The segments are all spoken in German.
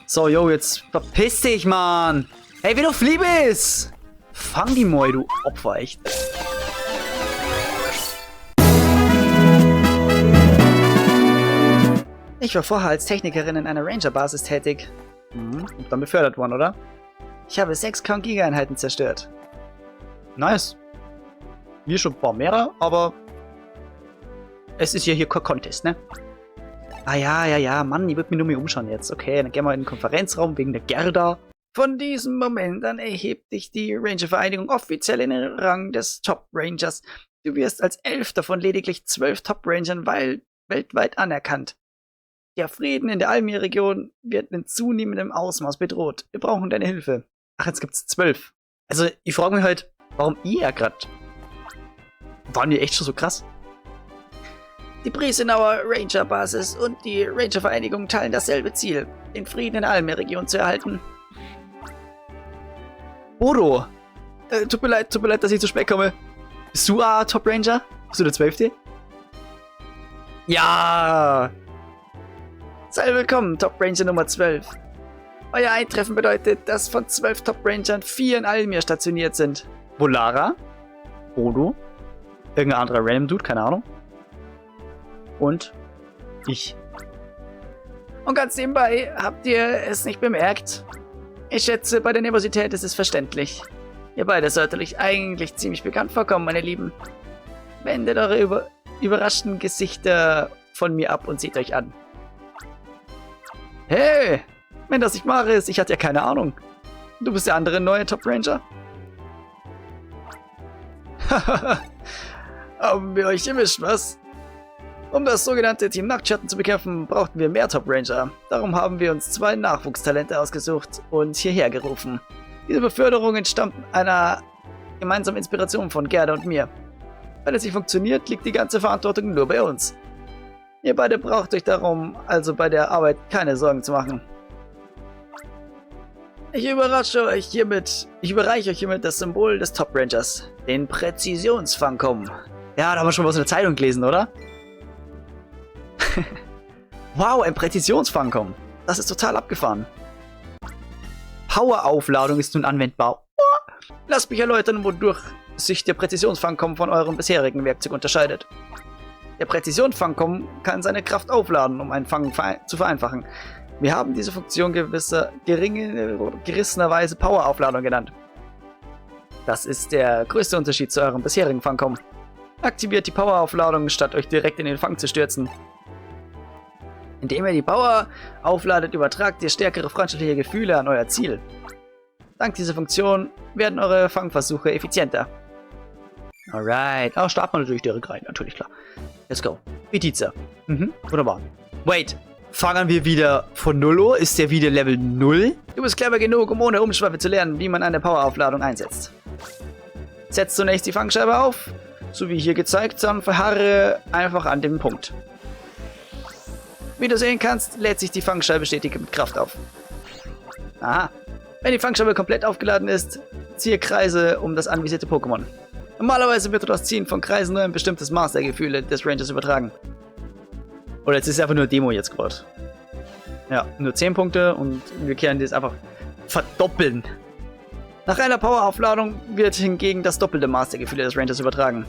So, yo, jetzt verpiss dich, Mann. Hey, wie du flieh bist. Fang die mal, du Opfer, echt. Ich war vorher als Technikerin in einer Ranger-Basis tätig. Und dann befördert worden, oder? Ich habe 6 Count-Giga-Einheiten zerstört. Nice. Wir schon ein paar mehr, aber es ist ja hier kein Contest, ne? Ah ja, Mann, ich würde mich nur mal umschauen jetzt. Okay, dann gehen wir in den Konferenzraum wegen der Gerda. Von diesem Moment an erhebt dich die Ranger-Vereinigung offiziell in den Rang des Top-Rangers. Du wirst als 11. von lediglich 12 Top-Rangern weltweit anerkannt. Der Frieden in der Almir-Region wird in zunehmendem Ausmaß bedroht. Wir brauchen deine Hilfe. Ach, jetzt gibt's 12. Also, ich frage mich halt, warum ihr ja gerade... Waren die echt schon so krass? Die Briesenauer Ranger-Basis und die Ranger-Vereinigung teilen dasselbe Ziel, den Frieden in der Almir-Region zu erhalten. Bodo! Tut mir leid, dass ich zu spät komme. Bist du Top Ranger? Bist du der 12.? Ja! Sei willkommen, Top Ranger Nummer 12. Euer Eintreffen bedeutet, dass von 12 Top Rangern 4 in Almir stationiert sind. Volara? Bodo? Irgendein anderer Random Dude, keine Ahnung. Und ich. Und ganz nebenbei, habt ihr es nicht bemerkt? Ich schätze, bei der Nervosität ist es verständlich. Ihr beide solltet euch eigentlich ziemlich bekannt vorkommen, meine Lieben. Wendet eure überraschten Gesichter von mir ab und seht euch an. Hey! Wenn das nicht Mare ist, ich hatte ja keine Ahnung. Du bist der andere neue Top Ranger? Hahaha. Haben wir euch erwischt, was? Um das sogenannte Team Nacktschatten zu bekämpfen, brauchten wir mehr Top Ranger. Darum haben wir uns 2 Nachwuchstalente ausgesucht und hierher gerufen. Diese Beförderung entstammt einer gemeinsamen Inspiration von Gerda und mir. Weil es nicht funktioniert, liegt die ganze Verantwortung nur bei uns. Ihr beide braucht euch darum also bei der Arbeit keine Sorgen zu machen. Ich überreiche euch hiermit das Symbol des Top Rangers, den Präzisionsfangkommen. Ja, da haben wir schon was in der Zeitung gelesen, oder? Wow, ein Präzisionsfangkommen. Das ist total abgefahren. Poweraufladung ist nun anwendbar. Lasst mich erläutern, wodurch sich der Präzisionsfangkommen von eurem bisherigen Werkzeug unterscheidet. Der Präzisionsfangkommen kann seine Kraft aufladen, um einen Fang zu vereinfachen. Wir haben diese Funktion gerissenerweise Poweraufladung genannt. Das ist der größte Unterschied zu eurem bisherigen Fangkommen. Aktiviert die Poweraufladung, statt euch direkt in den Fang zu stürzen. Indem ihr die Power aufladet, übertragt ihr stärkere freundschaftliche Gefühle an euer Ziel. Dank dieser Funktion werden eure Fangversuche effizienter. Alright. Oh, starten wir natürlich direkt rein, natürlich klar. Let's go. Petiza. Wunderbar. Wait. Fangen wir wieder von 0 an? Ist der wieder Level 0? Du bist clever genug, um ohne Umschweife zu lernen, wie man eine Poweraufladung einsetzt. Setzt zunächst die Fangscheibe auf, so wie hier gezeigt, dann verharre einfach an dem Punkt. Wie du sehen kannst, lädt sich die Fangscheibe stetig mit Kraft auf. Aha. Wenn die Fangscheibe komplett aufgeladen ist, ziehe Kreise um das anvisierte Pokémon. Normalerweise wird durch das Ziehen von Kreisen nur ein bestimmtes Maß der Gefühle des Rangers übertragen. Oder jetzt ist es einfach nur Demo jetzt gerade. Ja, nur 10 Punkte und wir können das einfach verdoppeln. Nach einer Poweraufladung wird hingegen das doppelte Maß der Gefühle des Rangers übertragen.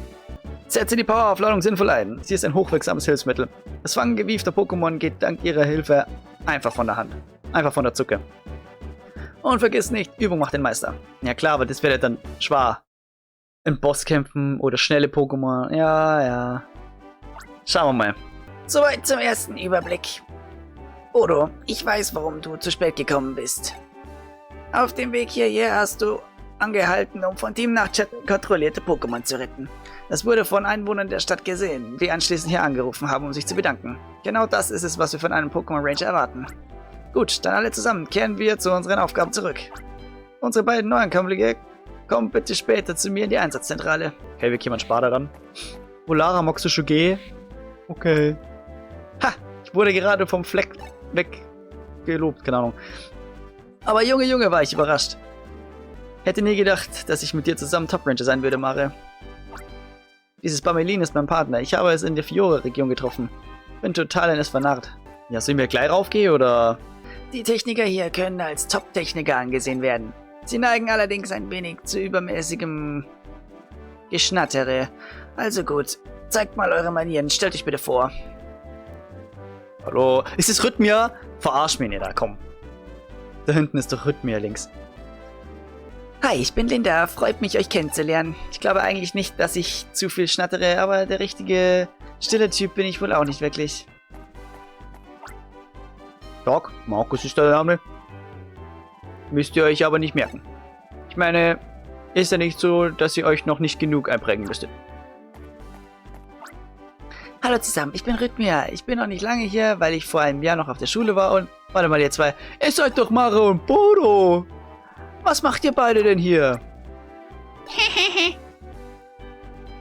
Setze die Poweraufladung sinnvoll ein. Sie ist ein hochwirksames Hilfsmittel. Das Fangen gewiefter Pokémon geht dank ihrer Hilfe einfach von der Hand. Einfach von der Zucke. Und vergiss nicht, Übung macht den Meister. Ja klar, aber das wäre dann schwer. In Bosskämpfen oder schnelle Pokémon. Ja. Schauen wir mal. Soweit zum ersten Überblick. Bodo, ich weiß, warum du zu spät gekommen bist. Auf dem Weg hierher hast du angehalten, um von Team Nacktschatten kontrollierte Pokémon zu retten. Das wurde von Einwohnern der Stadt gesehen, die anschließend hier angerufen haben, um sich zu bedanken. Genau das ist es, was wir von einem Pokémon Ranger erwarten. Gut, dann alle zusammen kehren wir zu unseren Aufgaben zurück. Unsere beiden Neuankömmlinge kommen bitte später zu mir in die Einsatzzentrale. Okay, wir jemand Sparta ran. Volara, magst du schon gehen? Okay. Ha! Ich wurde gerade vom Fleck weg gelobt, keine Ahnung. Aber Junge, war ich überrascht. Hätte nie gedacht, dass ich mit dir zusammen Top Ranger sein würde, Mare. Dieses Bamelin ist mein Partner. Ich habe es in der Fiore-Region getroffen. Bin total in es vernarrt. Ja, sollen wir gleich raufgehen, oder? Die Techniker hier können als Top-Techniker angesehen werden. Sie neigen allerdings ein wenig zu übermäßigem Geschnattere. Also gut, zeigt mal eure Manieren, stellt euch bitte vor. Hallo, ist es Rhythmia? Verarsch mich nicht da, komm. Da hinten ist doch Rhythmia links. Hi, ich bin Linda, freut mich, euch kennenzulernen. Ich glaube eigentlich nicht, dass ich zu viel schnattere, aber der richtige stille Typ bin ich wohl auch nicht wirklich. Doc, Markus ist der Name. Müsst ihr euch aber nicht merken. Ich meine, ist ja nicht so, dass ihr euch noch nicht genug einprägen müsstet. Hallo zusammen, ich bin Rhythmia. Ich bin noch nicht lange hier, weil ich vor einem Jahr noch auf der Schule war und... Warte mal, ihr zwei. Ihr seid doch Maro und Bodo. Was macht ihr beide denn hier?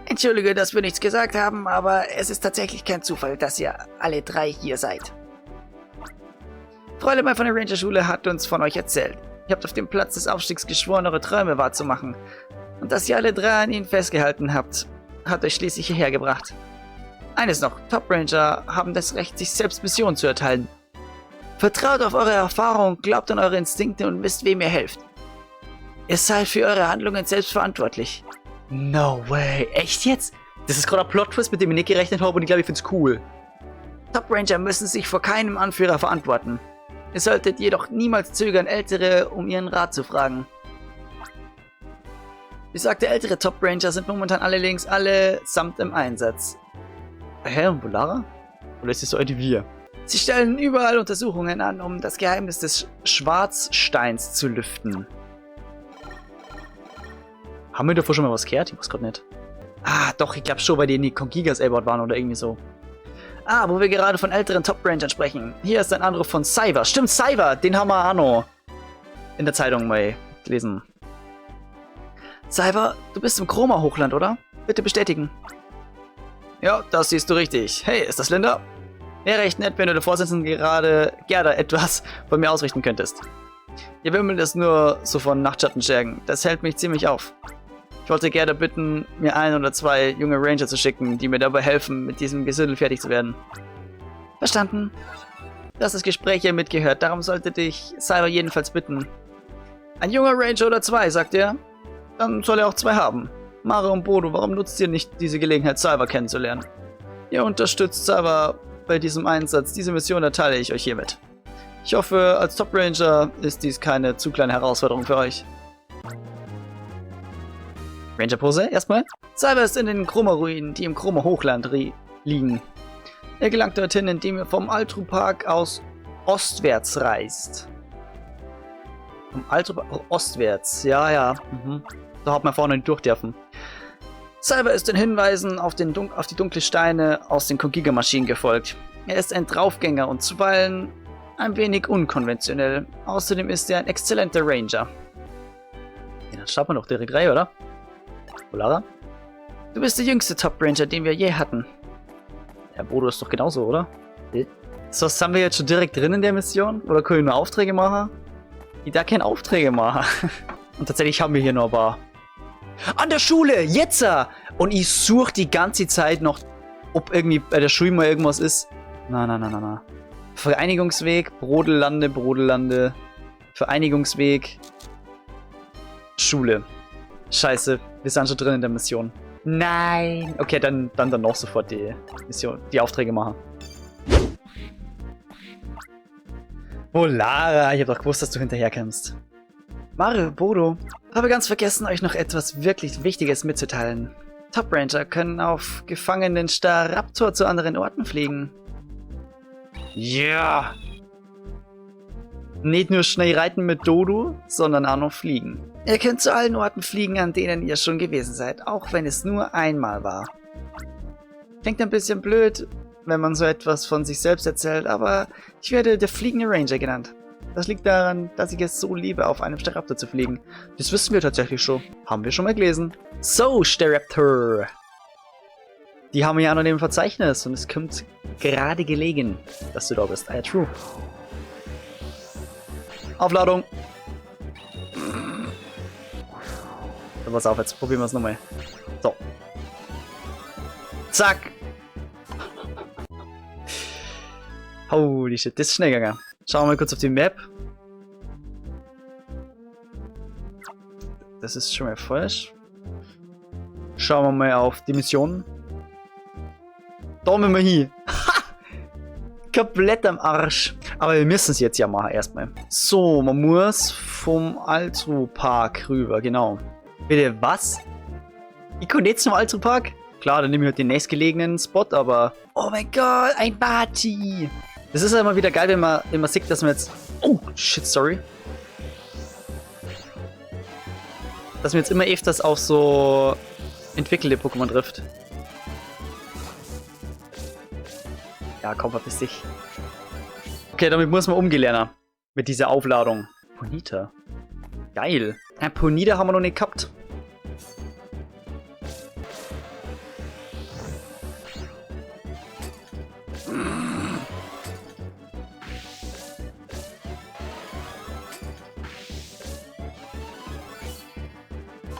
Entschuldige, dass wir nichts gesagt haben, aber es ist tatsächlich kein Zufall, dass ihr alle drei hier seid. Fräulein von der Ranger-Schule hat uns von euch erzählt. Ihr habt auf dem Platz des Aufstiegs geschworen, eure Träume wahrzumachen. Und dass ihr alle drei an ihnen festgehalten habt, hat euch schließlich hierher gebracht. Eines noch, Top Ranger haben das Recht, sich selbst Missionen zu erteilen. Vertraut auf eure Erfahrung, glaubt an eure Instinkte und wisst, wem ihr helft. Ihr seid für eure Handlungen selbst verantwortlich. No way, echt jetzt? Das ist gerade ein Plot-Twist, mit dem ich nicht gerechnet habe und ich glaube, ich finde es cool. Top Ranger müssen sich vor keinem Anführer verantworten. Ihr solltet jedoch niemals zögern, Ältere um ihren Rat zu fragen. Wie sagte, ältere Top Ranger sind momentan allesamt im Einsatz. Hä, und Volara? Oder ist es so alt wie wir? Sie stellen überall Untersuchungen an, um das Geheimnis des Schwarzsteins zu lüften. Haben wir davor schon mal was gehört? Ich weiß gerade nicht. Ah, doch, ich glaube schon, weil die in die Kongigas Airboard waren oder irgendwie so. Ah, wo wir gerade von älteren Top Rangern sprechen. Hier ist ein Anruf von Cyber. Stimmt, Cyber, den haben wir auch noch in der Zeitung mal gelesen. Cyber, du bist im Chroma-Hochland, oder? Bitte bestätigen. Ja, das siehst du richtig. Hey, ist das Linda? Wäre recht nett, wenn du der Vorsitzenden gerade Gerda etwas von mir ausrichten könntest. Ihr wimmelt es nur so von Nachtschattenschergen. Das hält mich ziemlich auf. Ich wollte Gerda bitten, mir 1 oder 2 junge Ranger zu schicken, die mir dabei helfen, mit diesem Gesindel fertig zu werden. Verstanden. Du hast das Gespräch hier mitgehört, darum sollte dich Cyber jedenfalls bitten. Ein junger Ranger oder 2, sagt er? Dann soll er auch 2 haben. Maro und Bodo, warum nutzt ihr nicht diese Gelegenheit, Cyber kennenzulernen? Ihr unterstützt Cyber bei diesem Einsatz. Diese Mission erteile ich euch hiermit. Ich hoffe, als Top Ranger ist dies keine zu kleine Herausforderung für euch. Ranger-Pose erstmal. Cyber ist in den Chroma-Ruinen, die im Chroma-Hochland liegen. Er gelangt dorthin, indem er vom Altru-Park aus ostwärts reist. Vom Altru-Park ostwärts, ja. Da hat man vorne nicht durch dürfen. Cyber ist den Hinweisen auf die dunklen Steine aus den Kongiga-Maschinen gefolgt. Er ist ein Draufgänger und zuweilen ein wenig unkonventionell. Außerdem ist er ein exzellenter Ranger. Ja, dann starten wir doch direkt rein, oder? Volara? Du bist der jüngste Top Ranger, den wir je hatten. Ja, Bodo ist doch genauso, oder? So, was haben wir jetzt schon direkt drin in der Mission? Oder können wir nur Aufträge machen? Ich da keine Aufträge machen. Und tatsächlich haben wir hier noch ein paar. An der Schule! Jetzt! Und ich suche die ganze Zeit noch, ob irgendwie bei der Schule mal irgendwas ist. Na. Vereinigungsweg, Brodellande. Vereinigungsweg. Schule. Scheiße, wir sind schon drin in der Mission. Nein! Okay, dann noch sofort die Mission, die Aufträge machen. Volara, ich hab doch gewusst, dass du hinterherkommst. Mario, Bodo, habe ganz vergessen, euch noch etwas wirklich Wichtiges mitzuteilen. Top Ranger können auf gefangenen Staraptor zu anderen Orten fliegen. Ja! Nicht nur schnell reiten mit Dodo, sondern auch noch fliegen. Ihr könnt zu allen Orten fliegen, an denen ihr schon gewesen seid, auch wenn es nur einmal war. Klingt ein bisschen blöd, wenn man so etwas von sich selbst erzählt, aber ich werde der fliegende Ranger genannt. Das liegt daran, dass ich es so liebe, auf einem Staraptor zu fliegen. Das wissen wir tatsächlich schon. Haben wir schon mal gelesen. So, Staraptor. Die haben wir ja noch in dem Verzeichnis und es kommt gerade gelegen, dass du da bist. Ah ja, true. Aufladung. So, pass auf, jetzt probieren wir es nochmal. So. Zack. Holy shit, das ist schnell gegangen. Schauen wir mal kurz auf die Map. Das ist schon mal falsch. Schauen wir mal auf die Mission. Da müssen wir hin. Komplett am Arsch. Aber wir müssen es jetzt ja machen erstmal. So, man muss vom Altru-Park rüber, genau. Bitte, was? Ich komme jetzt zum Altru-Park? Klar, dann nehme ich halt den nächstgelegenen Spot, aber... Oh mein Gott, ein Bati! Das ist ja immer wieder geil, wenn man sieht, dass man jetzt... Oh, shit, sorry. Dass man jetzt immer öfters auf so entwickelte Pokémon trifft. Ja, komm, verpiss dich. Okay, damit muss man umgehen lernen. Mit dieser Aufladung. Ponyta. Geil. Ein Ponyta haben wir noch nicht gehabt.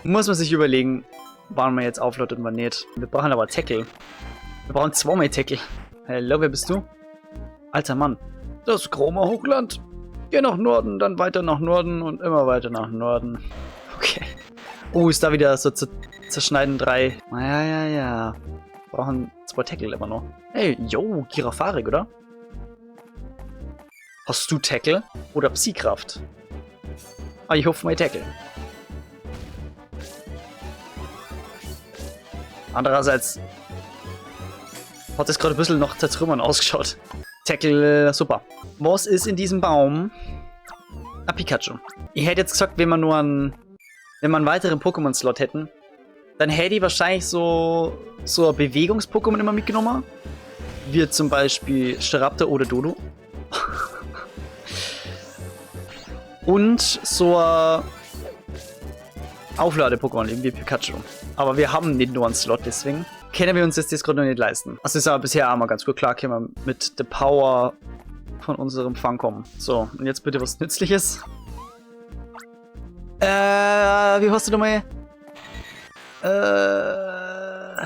Muss man sich überlegen, wann man jetzt aufladet und wann nicht. Wir brauchen aber Tackle. Wir brauchen zweimal Tackle. Hallo, wer bist du? Alter Mann. Das Chroma Hochland. Geh nach Norden, dann weiter nach Norden und immer weiter nach Norden. Okay. Oh, ist da wieder so zu zerschneiden 3. Ja. Brauchen 2 Tackle immer noch. Hey, yo, Girafarik, oder? Hast du Tackle oder Psykraft? Ah, ich hoffe mal Tackle. Andererseits hat es gerade ein bisschen nach Zertrümmern ausgeschaut. Tackle, super. Was ist in diesem Baum? Ein Pikachu. Ich hätte jetzt gesagt, wenn wir einen weiteren Pokémon-Slot hätten, dann hätte ich wahrscheinlich so ein Bewegungs-Pokémon immer mitgenommen. Wie zum Beispiel Staraptor oder Dodo. Und so ein Auflade-Pokémon, irgendwie Pikachu. Aber wir haben nicht nur einen Slot, deswegen können wir uns das gerade noch nicht leisten. Also ist aber bisher auch mal ganz gut klargekommen mit der Power von unserem Fangcom. So, und jetzt bitte was Nützliches. Wie hast du nochmal?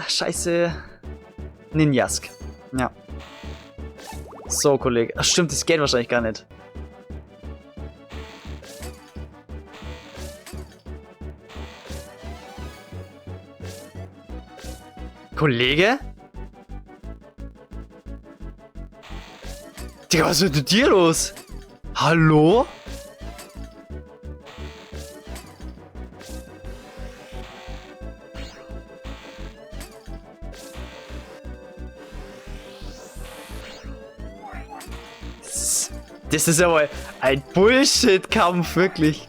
Scheiße. Ninjask. Ja. So, Kollege. Ach stimmt, das geht wahrscheinlich gar nicht. Kollege? Digga, was ist mit dir los? Hallo? Das ist aber ein Bullshit-Kampf, wirklich.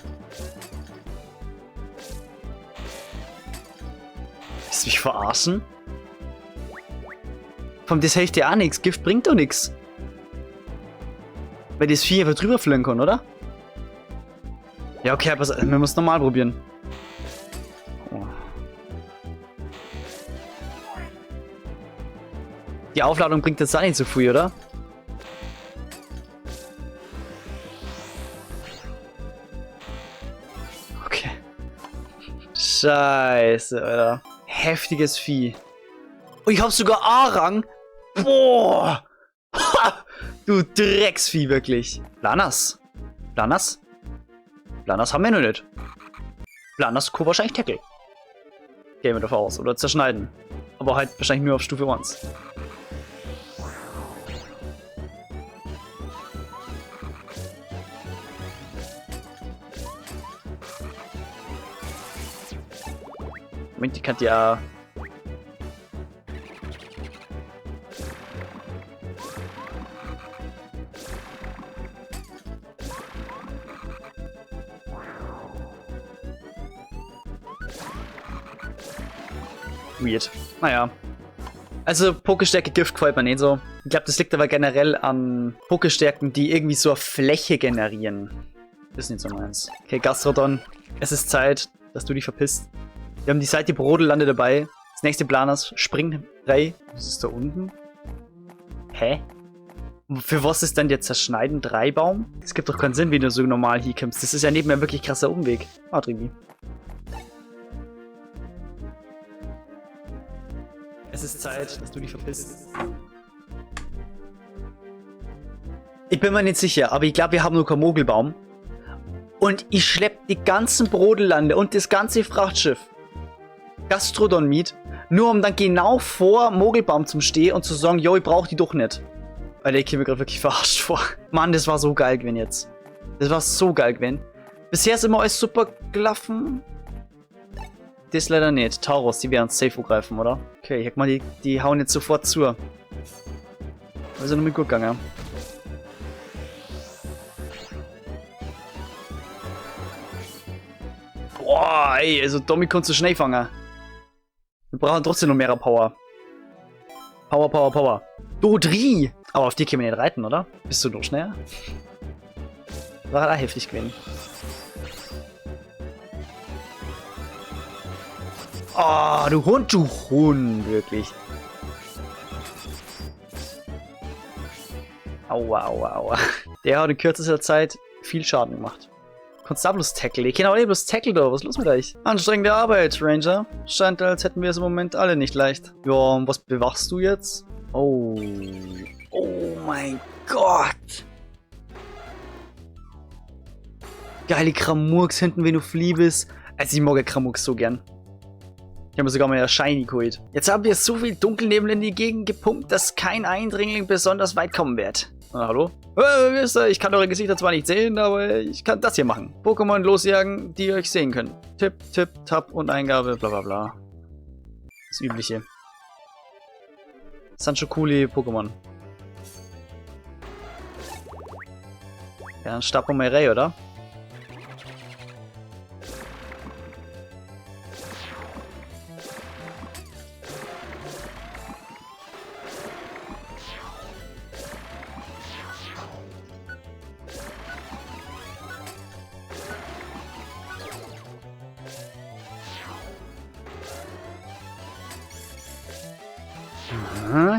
Willst du mich verarschen? Vom das hilft ja auch nichts. Gift bringt doch nichts. Weil das Vieh einfach drüber fliegen kann, oder? Ja, okay, aber wir müssen normal probieren. Oh. Die Aufladung bringt jetzt auch nicht so viel, oder? Okay. Scheiße, Alter. Heftiges Vieh. Oh, ich hab sogar A-Rang. Boah. Ha, du Drecksvieh, wirklich. Blanas. Blanas? Blanas haben wir noch nicht. Blanas kann wahrscheinlich Tackle. Gehen wir davon aus. Oder zerschneiden. Aber halt wahrscheinlich nur auf Stufe 1. Moment, die kann ja... Weird. Naja. Also Pokestärke Gift gefällt mir nicht so. Ich glaube, das liegt aber generell an Pokestärken, die irgendwie so eine Fläche generieren. Das ist nicht so meins. Okay, Gastrodon. Es ist Zeit, dass du dich verpisst. Wir haben die Seite Brodelande dabei. Das nächste Planas. Spring 3. Was ist da unten? Hä? Für was ist denn der Zerschneiden 3 Baum? Es gibt doch keinen Sinn, wie du so normal hier kommst. Das ist ja neben mir wirklich krasser Umweg. Ah, Tribi. Es ist Zeit, dass du dich verpisst. Ich bin mir nicht sicher, aber ich glaube, wir haben nur keinen Mogelbaum. Und ich schlepp die ganzen Brodellande und das ganze Frachtschiff Gastrodon mit, nur um dann genau vor Mogelbaum zu stehen und zu sagen, yo, ich brauch die doch nicht. Alter, ich käme mir gerade wirklich verarscht vor. Mann, das war so geil gewesen jetzt. Das war so geil gewesen. Bisher ist immer alles super gelaufen. Das leider nicht. Tauros, die werden safe angreifen, oder? Okay, ich hätte mal, die hauen jetzt sofort zu. Also nur mit gut gegangen. Boah, ey, also Domi kannst du schnell fangen. Wir brauchen trotzdem noch mehr Power. Power, Power, Power. Dodri! Aber auf die können wir nicht reiten, oder? Bist du noch schneller? War halt auch heftig gewesen. Oh, du Hund, wirklich. Aua, aua, aua. Der hat in kürzester Zeit viel Schaden gemacht. Constabulus Tackle. Ich kenne auch nicht bloß Tackle da. Was ist los mit euch? Anstrengende Arbeit, Ranger. Scheint, als hätten wir es im Moment alle nicht leicht. Ja, und was bewachst du jetzt? Oh. Oh mein Gott. Geile Kramurks hinten, wenn du fliebst. Also ich mag ja Kramurks so gern. Ich habe mir sogar mal ja Shiny geholt. Jetzt haben wir so viel Dunkelnebel in die Gegend gepumpt, dass kein Eindringling besonders weit kommen wird. Na, hallo? Wisst ihr, ich kann eure Gesichter zwar nicht sehen, aber ich kann das hier machen. Pokémon losjagen, die ihr euch sehen könnt. Tipp, Tipp, Tab und Eingabe, bla bla bla. Das Übliche. Das sind schon coole Pokémon. Ja, ein Stapomerei, oder?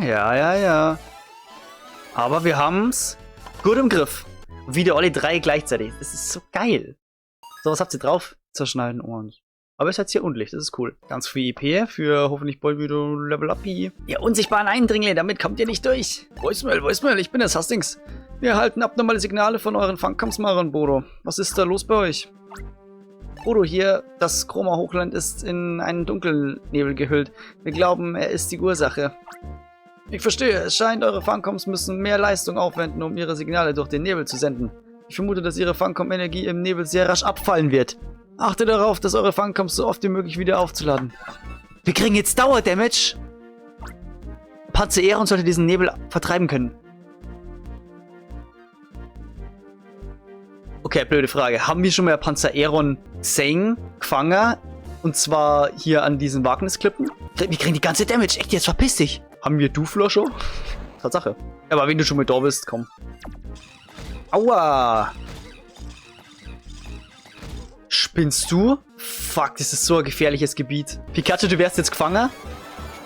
Ja, ja, ja. Aber wir haben's gut im Griff. Wieder alle drei gleichzeitig. Das ist so geil. So, was habt ihr drauf? Zerschneiden und... Aber es hat hier Unlicht, das ist cool. Ganz viel EP für hoffentlich bald wieder Level Up. Ihr unsichtbaren Eindringlinge, damit kommt ihr nicht durch. Voicemail, ich bin es, Hastings. Wir erhalten abnormale Signale von euren Fangkampfsmarern, Bodo. Was ist da los bei euch? Bodo hier, das Chroma-Hochland ist in einen Dunkelnebel gehüllt. Wir glauben, er ist die Ursache. Ich verstehe, es scheint, eure Fangcoms müssen mehr Leistung aufwenden, um ihre Signale durch den Nebel zu senden. Ich vermute, dass ihre Fangcom-Energie im Nebel sehr rasch abfallen wird. Achtet darauf, dass eure Fangcoms so oft wie möglich wieder aufzuladen. Wir kriegen jetzt Dauerdamage. Panzer Eron sollte diesen Nebel vertreiben können. Okay, blöde Frage. Haben wir schon mal Panzer Eron Zeng gefangen? Und zwar hier an diesen Wagnisklippen? Wir kriegen die ganze Damage. Echt, jetzt verpiss dich. Haben wir Dufler schon? Tatsache. Aber wenn du schon mal da bist, komm. Aua. Spinnst du? Fuck, das ist so ein gefährliches Gebiet. Pikachu, du wärst jetzt gefangen.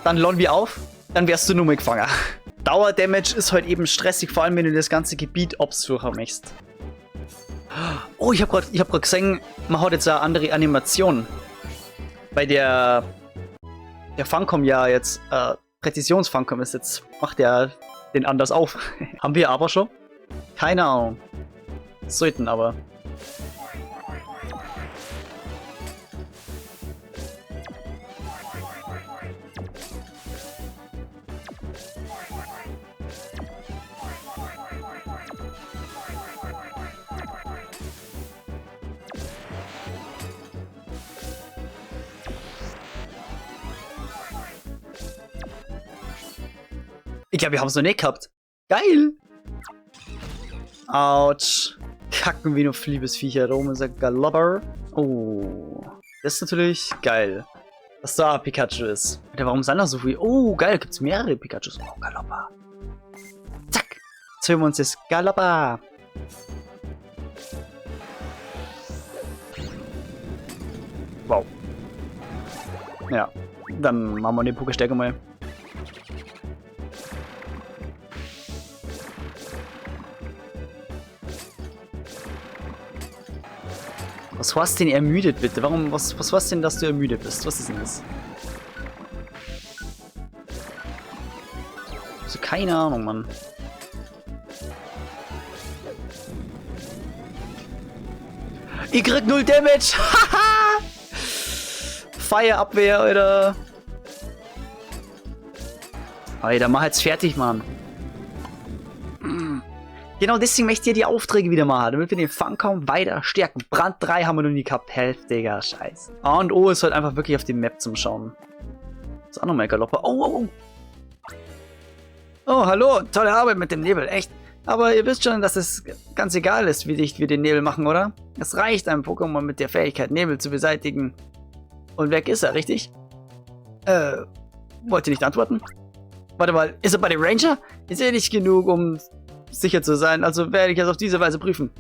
Dann laden wir auf. Dann wärst du nur mal gefangen. Dauerdamage ist halt eben stressig, vor allem wenn du das ganze Gebiet obsuchen möchtest. Oh, ich hab grad gesehen, man hat jetzt eine andere Animation. Bei der Fangcom ja jetzt, Präzisionsfangcom ist jetzt, macht der den anders auf. Haben wir aber schon? Keine Ahnung. Sollten aber. Ich glaube, wir haben es noch nicht gehabt. Geil! Autsch. Kacken wie nur Fliebesviecher. Da oben ist ein Galopper. Oh. Das ist natürlich geil. Dass da Pikachu ist. Alter, warum sind da so viele? Oh, geil. Da gibt es mehrere Pikachus. Oh, Galopper. Zack. Jetzt hören wir uns das Galopper. Wow. Ja. Dann machen wir den Pokestärke mal. Was war's denn ermüdet, bitte? Warum, was war's denn, dass du ermüdet bist? Was ist denn das? Also keine Ahnung, Mann. Ich krieg 0 Damage. Haha. Feuerabwehr, Alter. Alter, mach jetzt fertig, Mann. Genau deswegen möchte ich die Aufträge wieder machen, damit wir den Fangkaum weiter stärken. Brand 3 haben wir noch nie gehabt. Heftiger Scheiß. A und O ist halt einfach wirklich auf die Map zum Schauen. Das ist auch nochmal Galopper. Oh, oh, oh. Oh, hallo. Tolle Arbeit mit dem Nebel. Echt. Aber ihr wisst schon, dass es ganz egal ist, wie dicht wir den Nebel machen, oder? Es reicht, einem Pokémon mit der Fähigkeit, Nebel zu beseitigen. Und weg ist er, richtig? Wollt ihr nicht antworten? Warte mal, ist er bei dem Ranger? Ist er nicht genug, um sicher zu sein, also werde ich es auf diese Weise prüfen.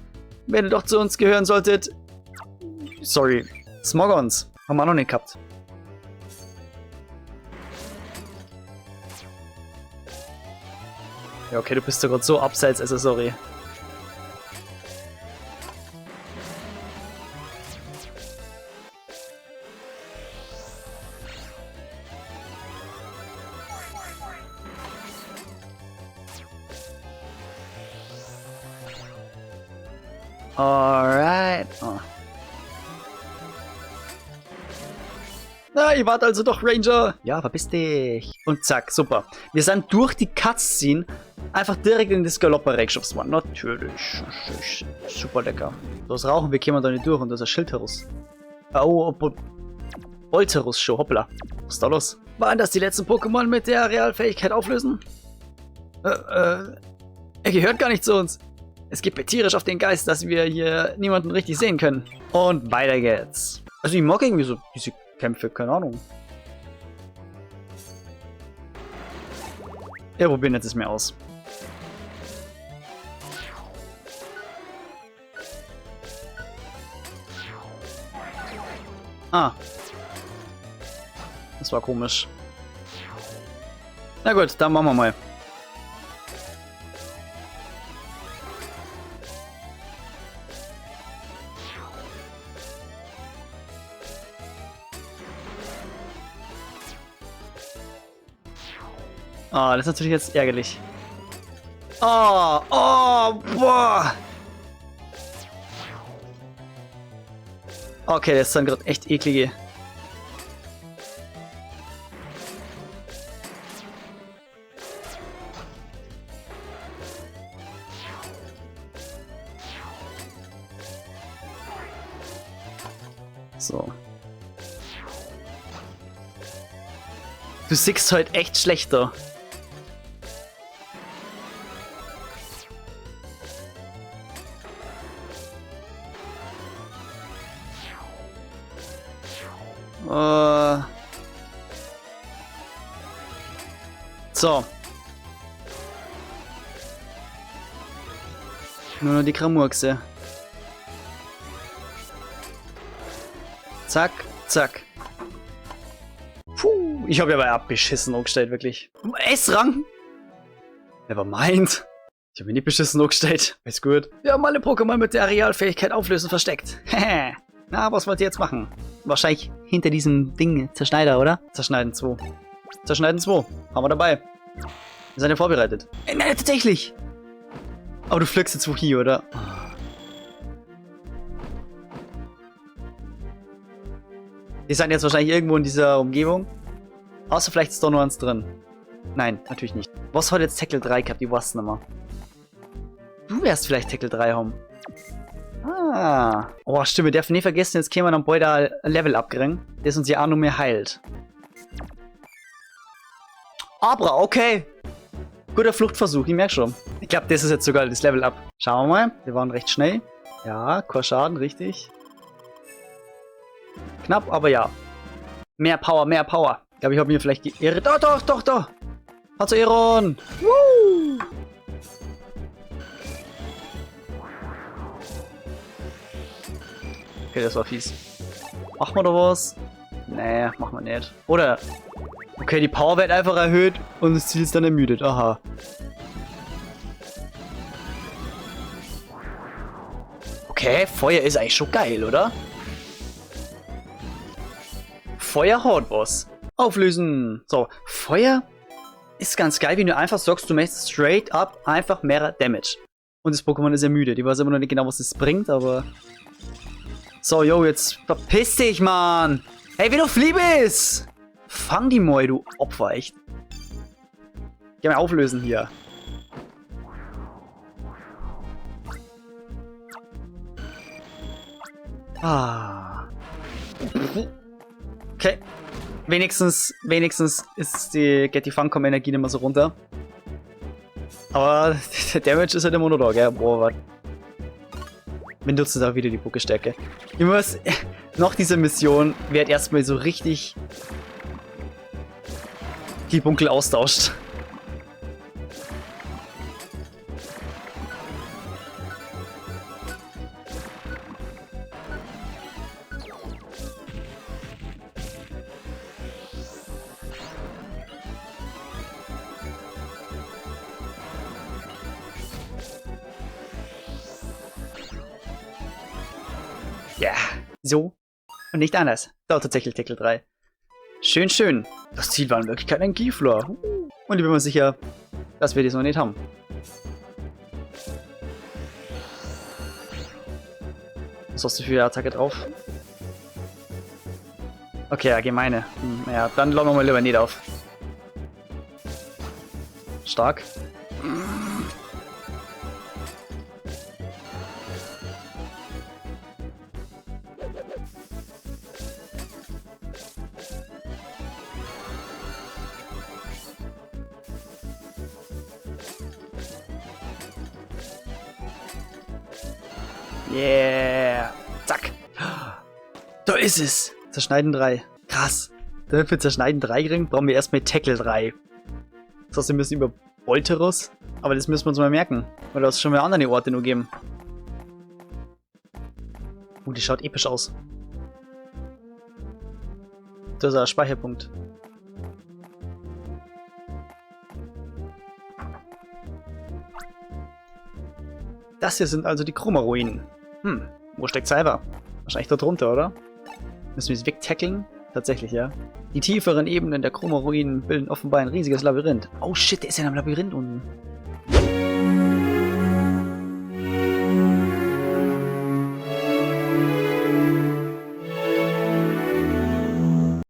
Wenn ihr doch zu uns gehören solltet... Sorry, Smoggons. Haben wir auch noch nicht gehabt. Ja, okay, du bist doch gerade so abseits, also sorry. Alright. Oh. Na, ihr wart also doch Ranger. Ja, verpiss dich. Und zack, super. Wir sind durch die Cutscene einfach direkt in das Galopper geschubst worden. Natürlich. Super lecker. Das Rauchen, wir kämen da nicht durch und das ist ein Schildterus. Oh, Bolterus schon, hoppla. Was ist da los? Waren das die letzten Pokémon mit der Realfähigkeit auflösen? Er gehört gar nicht zu uns. Es geht mir tierisch auf den Geist, dass wir hier niemanden richtig sehen können. Und weiter geht's. Also ich mag irgendwie so diese Kämpfe, keine Ahnung. Ja, probieren jetzt es mir aus. Ah. Das war komisch. Na gut, dann machen wir mal. Ah, das ist natürlich jetzt ärgerlich. Oh, boah. Okay, das sind gerade echt eklige. So. Du siehst heute echt schlechter. So. Nur noch die Kramurkse. Zack, zack. Puh, ich habe ja bei abgeschissen angestellt, wirklich. S-Rang? Nevermind. Ich habe mich nicht beschissen angestellt. Ist gut. Wir haben alle Pokémon mit der Arealfähigkeit auflösen versteckt. Hehe. Na, was wollt ihr jetzt machen? Wahrscheinlich hinter diesem Ding Zerschneider, oder? Zerschneiden 2. Zerschneiden 2. Haben wir dabei. Wir sind ja vorbereitet. Nein, tatsächlich. Aber du pflückst jetzt wo hier, oder? Die sind jetzt wahrscheinlich irgendwo in dieser Umgebung. Außer vielleicht ist da nur eins drin. Nein, natürlich nicht. Was hat jetzt Tackle 3 gehabt? Ich weiß nicht mehr. Du wärst vielleicht Tackle 3 haben. Ah. Oh, stimmt. Wir dürfen nicht vergessen, jetzt können wir dann bald ein Level abkriegen, das uns ja auch noch mehr heilt. Abra, okay. Guter Fluchtversuch, ich merke schon. Ich glaube, das ist jetzt sogar das Level up. Schauen wir mal. Wir waren recht schnell. Ja, kein Schaden, richtig. Knapp, aber ja. Mehr Power, mehr Power. Ich glaube, ich habe mir vielleicht geirrt. Doch. Hatzeron. Woo! Okay, das war fies. Machen wir da was? Nee, machen wir nicht. Oder... Okay, die Power wird einfach erhöht und das Ziel ist dann ermüdet. Aha. Okay, Feuer ist eigentlich schon geil, oder? Feuer haut was. Auflösen. So, Feuer ist ganz geil, wenn du einfach sagst, du möchtest straight up einfach mehr Damage. Und das Pokémon ist ermüdet. Ich weiß immer noch nicht genau, was das bringt, aber... So, yo, jetzt verpiss dich, Mann. Hey, wenn du flieh bist! Fang die mal, du Opfer, echt. Ich kann mich auflösen hier. Ah. Okay. Wenigstens geht die Funcom-Energie nicht mehr so runter. Aber der Damage ist halt immer noch da, gell? Boah, was. Wir nutzen da wieder die Pokestärke. Ich muss. Nach dieser Mission wird erstmal so richtig die Bunkel austauscht. Ja, so und nicht anders. So, tatsächlich Tackle 3. Schön, schön. Das Ziel war in Wirklichkeit ein Keyfloor. Und ich bin mir sicher, dass wir das noch nicht haben. Was hast du für eine Attacke drauf? Okay, allgemeine. Ja, dann laden wir mal lieber nicht auf. Stark. Yeah. Zack. Da ist es. Zerschneiden 3. Krass. Damit wir Zerschneiden 3 kriegen, brauchen wir erstmal Tackle 3. Das heißt, wir müssen über Volteros. Aber das müssen wir uns mal merken. Weil das schon mal andere Orte nur geben. Die schaut episch aus. Da ist ein Speicherpunkt. Das hier sind also die Chroma-Ruinen. Wo steckt Cyber? Wahrscheinlich dort drunter, oder? Müssen wir es wegtackeln? Tatsächlich, ja. Die tieferen Ebenen der Chroma-Ruinen bilden offenbar ein riesiges Labyrinth. Oh shit, der ist ja in einem Labyrinth unten.